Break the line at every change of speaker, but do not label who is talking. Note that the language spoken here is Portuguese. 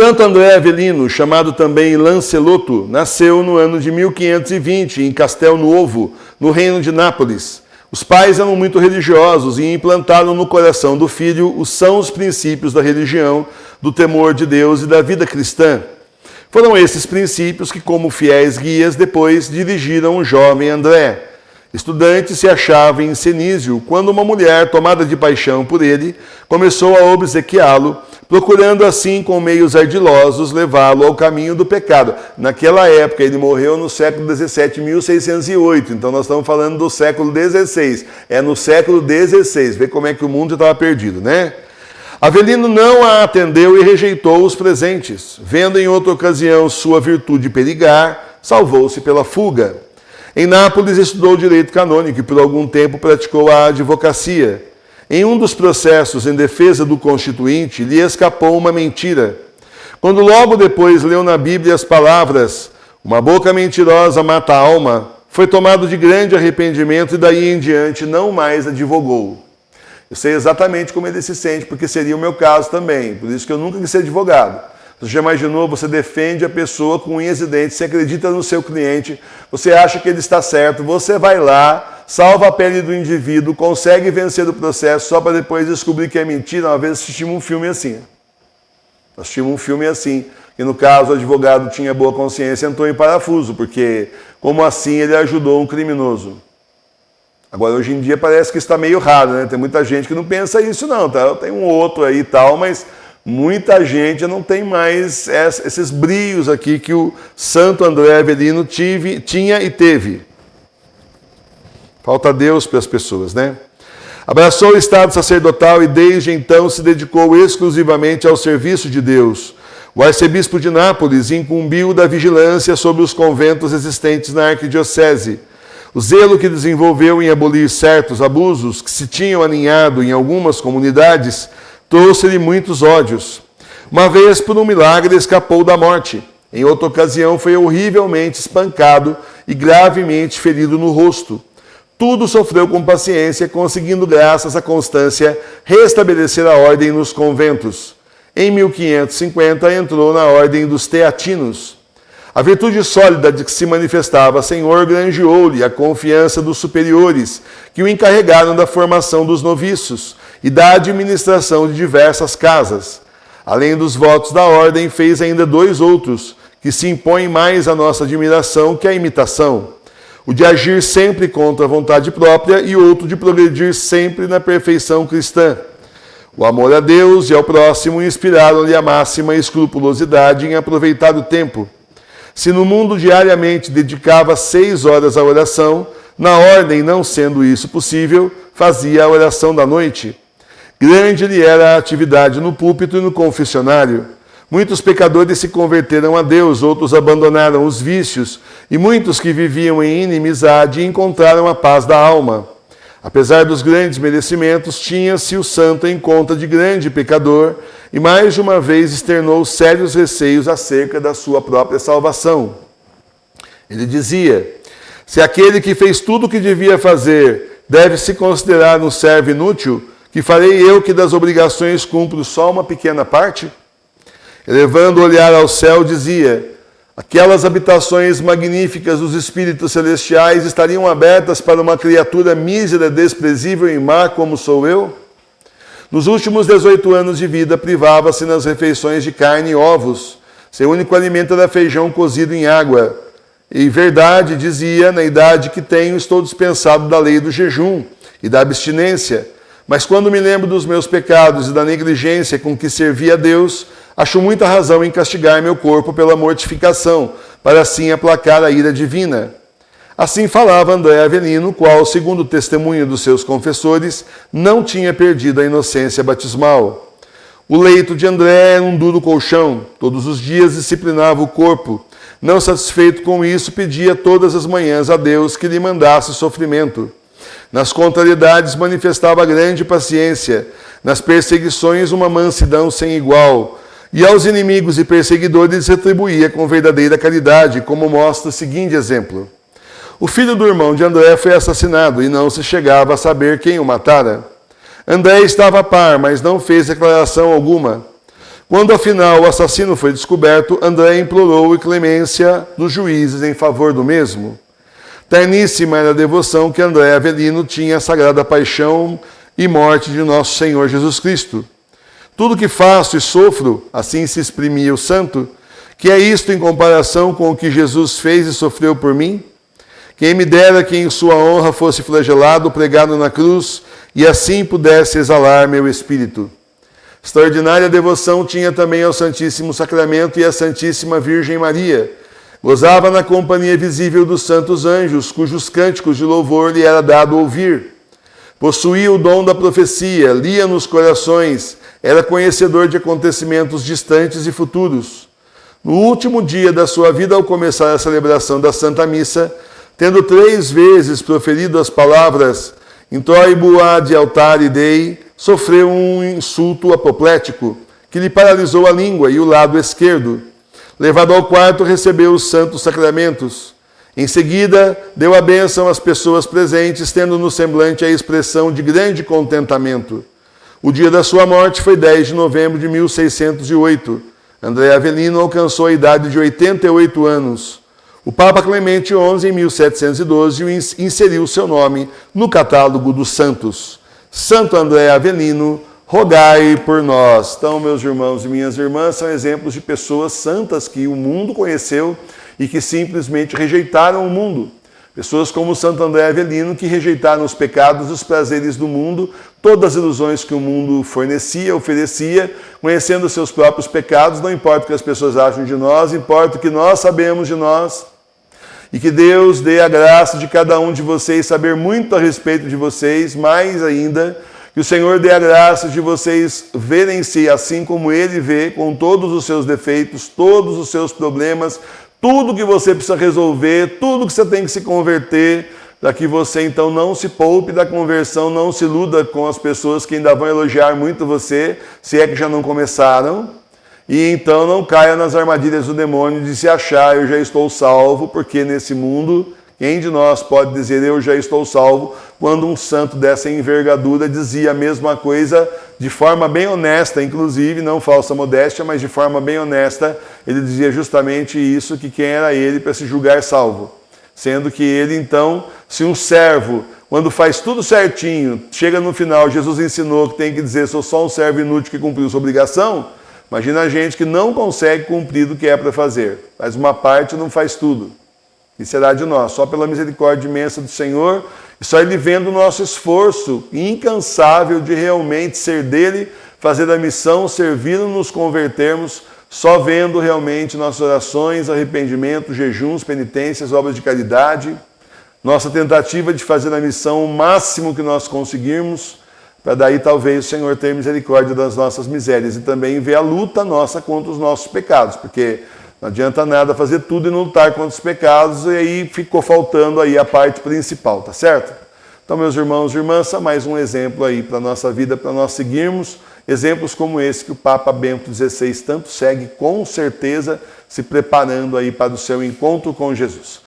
Santo André Avelino, chamado também Lancelotto, nasceu no ano de 1520 em Castelnuovo, no reino de Nápoles. Os pais eram muito religiosos e implantaram no coração do filho os sãos princípios da religião, do temor de Deus e da vida cristã. Foram esses princípios que, como fiéis guias, depois dirigiram o jovem André. Estudante se achava em Cenísio, quando uma mulher, tomada de paixão por ele, começou a obsequiá-lo, procurando assim, com meios ardilosos, levá-lo ao caminho do pecado. Naquela época, ele morreu no século XVII, 1608, então nós estamos falando do século XVI. É no século XVI, vê como é que o mundo estava perdido, né? Avelino não a atendeu e rejeitou os presentes. Vendo em outra ocasião sua virtude perigar, salvou-se pela fuga. Em Nápoles estudou direito canônico e por algum tempo praticou a advocacia. Em um dos processos em defesa do constituinte, lhe escapou uma mentira. Quando logo depois leu na Bíblia as palavras "uma boca mentirosa mata a alma", foi tomado de grande arrependimento e daí em diante não mais advogou. Eu sei exatamente como ele se sente, porque seria o meu caso também. Por isso que eu nunca quis ser advogado. Você já imaginou, você defende a pessoa com unhas e dentes, você acredita no seu cliente, você acha que ele está certo, você vai lá, salva a pele do indivíduo, consegue vencer o processo só para depois descobrir que é mentira. Uma vez assistimos um filme assim. E no caso o advogado tinha boa consciência e entrou em parafuso, porque como assim ele ajudou um criminoso? Agora, hoje em dia parece que está meio raro, né? Tem muita gente que não pensa isso não, tá? Tem um outro aí e tal, mas muita gente não tem mais esses brios aqui que o Santo André Avelino tinha e teve. Falta Deus para as pessoas, né? Abraçou o estado sacerdotal e desde então se dedicou exclusivamente ao serviço de Deus. O arcebispo de Nápoles incumbiu da vigilância sobre os conventos existentes na arquidiocese. O zelo que desenvolveu em abolir certos abusos que se tinham aninhado em algumas comunidades trouxe-lhe muitos ódios. Uma vez, por um milagre, escapou da morte. Em outra ocasião, foi horrivelmente espancado e gravemente ferido no rosto. Tudo sofreu com paciência, conseguindo, graças à constância, restabelecer a ordem nos conventos. Em 1550, entrou na ordem dos teatinos. A virtude sólida de que se manifestava Senhor granjeou-lhe a confiança dos superiores, que o encarregaram da formação dos noviços e da administração de diversas casas. Além dos votos da ordem, fez ainda 2 outros, que se impõem mais à nossa admiração que à imitação. O de agir sempre contra a vontade própria e outro de progredir sempre na perfeição cristã. O amor a Deus e ao próximo inspiraram-lhe a máxima escrupulosidade em aproveitar o tempo. Se no mundo diariamente dedicava 6 horas à oração, na ordem, não sendo isso possível, fazia a oração da noite. Grande lhe era a atividade no púlpito e no confessionário. Muitos pecadores se converteram a Deus, outros abandonaram os vícios, e muitos que viviam em inimizade encontraram a paz da alma. Apesar dos grandes merecimentos, tinha-se o santo em conta de grande pecador, e mais de uma vez externou sérios receios acerca da sua própria salvação. Ele dizia: se aquele que fez tudo o que devia fazer deve se considerar um servo inútil, que farei eu que das obrigações cumpro só uma pequena parte? Elevando o olhar ao céu, dizia: aquelas habitações magníficas dos espíritos celestiais estariam abertas para uma criatura mísera, desprezível e má como sou eu? Nos últimos 18 anos de vida, privava-se nas refeições de carne e ovos. Seu único alimento era feijão cozido em água. E verdade, dizia, na idade que tenho, estou dispensado da lei do jejum e da abstinência. Mas quando me lembro dos meus pecados e da negligência com que servi a Deus, acho muita razão em castigar meu corpo pela mortificação, para assim aplacar a ira divina. Assim falava André Avelino, qual, segundo o testemunho dos seus confessores, não tinha perdido a inocência batismal. O leito de André era um duro colchão, todos os dias disciplinava o corpo. Não satisfeito com isso, pedia todas as manhãs a Deus que lhe mandasse sofrimento. Nas contrariedades manifestava grande paciência, nas perseguições uma mansidão sem igual, e aos inimigos e perseguidores retribuía com verdadeira caridade, como mostra o seguinte exemplo. O filho do irmão de André foi assassinado e não se chegava a saber quem o matara. André estava a par, mas não fez declaração alguma. Quando afinal o assassino foi descoberto, André implorou a clemência dos juízes em favor do mesmo. Terníssima era a devoção que André Avelino tinha à sagrada paixão e morte de nosso Senhor Jesus Cristo. Tudo que faço e sofro, assim se exprimia o santo, que é isto em comparação com o que Jesus fez e sofreu por mim? Quem me dera que em sua honra fosse flagelado, pregado na cruz, e assim pudesse exalar meu espírito. Extraordinária devoção tinha também ao Santíssimo Sacramento e à Santíssima Virgem Maria. Gozava na companhia visível dos santos anjos, cujos cânticos de louvor lhe era dado ouvir. Possuía o dom da profecia, lia nos corações, era conhecedor de acontecimentos distantes e futuros. No último dia da sua vida, ao começar a celebração da Santa Missa, tendo 3 vezes proferido as palavras Introibo ad altare Dei, sofreu um insulto apoplético, que lhe paralisou a língua e o lado esquerdo. Levado ao quarto, recebeu os santos sacramentos. Em seguida, deu a bênção às pessoas presentes, tendo no semblante a expressão de grande contentamento. O dia da sua morte foi 10 de novembro de 1608. André Avelino alcançou a idade de 88 anos. O Papa Clemente XI, em 1712, inseriu seu nome no catálogo dos santos. Santo André Avelino, rogai por nós. Então, meus irmãos e minhas irmãs, são exemplos de pessoas santas que o mundo conheceu e que simplesmente rejeitaram o mundo. Pessoas como Santo André Avelino, que rejeitaram os pecados e os prazeres do mundo, todas as ilusões que o mundo fornecia, oferecia, conhecendo os seus próprios pecados. Não importa o que as pessoas acham de nós, importa o que nós sabemos de nós. E que Deus dê a graça de cada um de vocês saber muito a respeito de vocês, mais ainda, que o Senhor dê a graça de vocês verem-se assim como Ele vê, com todos os seus defeitos, todos os seus problemas, tudo que você precisa resolver, tudo que você tem que se converter, para que você então não se poupe da conversão, não se iluda com as pessoas que ainda vão elogiar muito você, se é que já não começaram. E então não caia nas armadilhas do demônio de se achar, eu já estou salvo, porque nesse mundo, quem de nós pode dizer eu já estou salvo, quando um santo dessa envergadura dizia a mesma coisa de forma bem honesta, inclusive, não falsa modéstia, mas de forma bem honesta, ele dizia justamente isso, que quem era ele para se julgar salvo. Sendo que ele então, se um servo, quando faz tudo certinho, chega no final, Jesus ensinou que tem que dizer, sou só um servo inútil que cumpriu sua obrigação. Imagina a gente que não consegue cumprir o que é para fazer, faz uma parte e não faz tudo. E será de nós, só pela misericórdia imensa do Senhor, e só Ele vendo o nosso esforço incansável de realmente ser dele, fazer a missão, servi-lo, nos convertermos, só vendo realmente nossas orações, arrependimento, jejuns, penitências, obras de caridade, nossa tentativa de fazer a missão o máximo que nós conseguirmos, para daí talvez o Senhor tenha misericórdia das nossas misérias e também ver a luta nossa contra os nossos pecados, porque não adianta nada fazer tudo e não lutar contra os pecados, e aí ficou faltando aí a parte principal, tá certo? Então, meus irmãos e irmãs, mais um exemplo aí para a nossa vida, para nós seguirmos, exemplos como esse que o Papa Bento XVI tanto segue, com certeza, se preparando aí para o seu encontro com Jesus.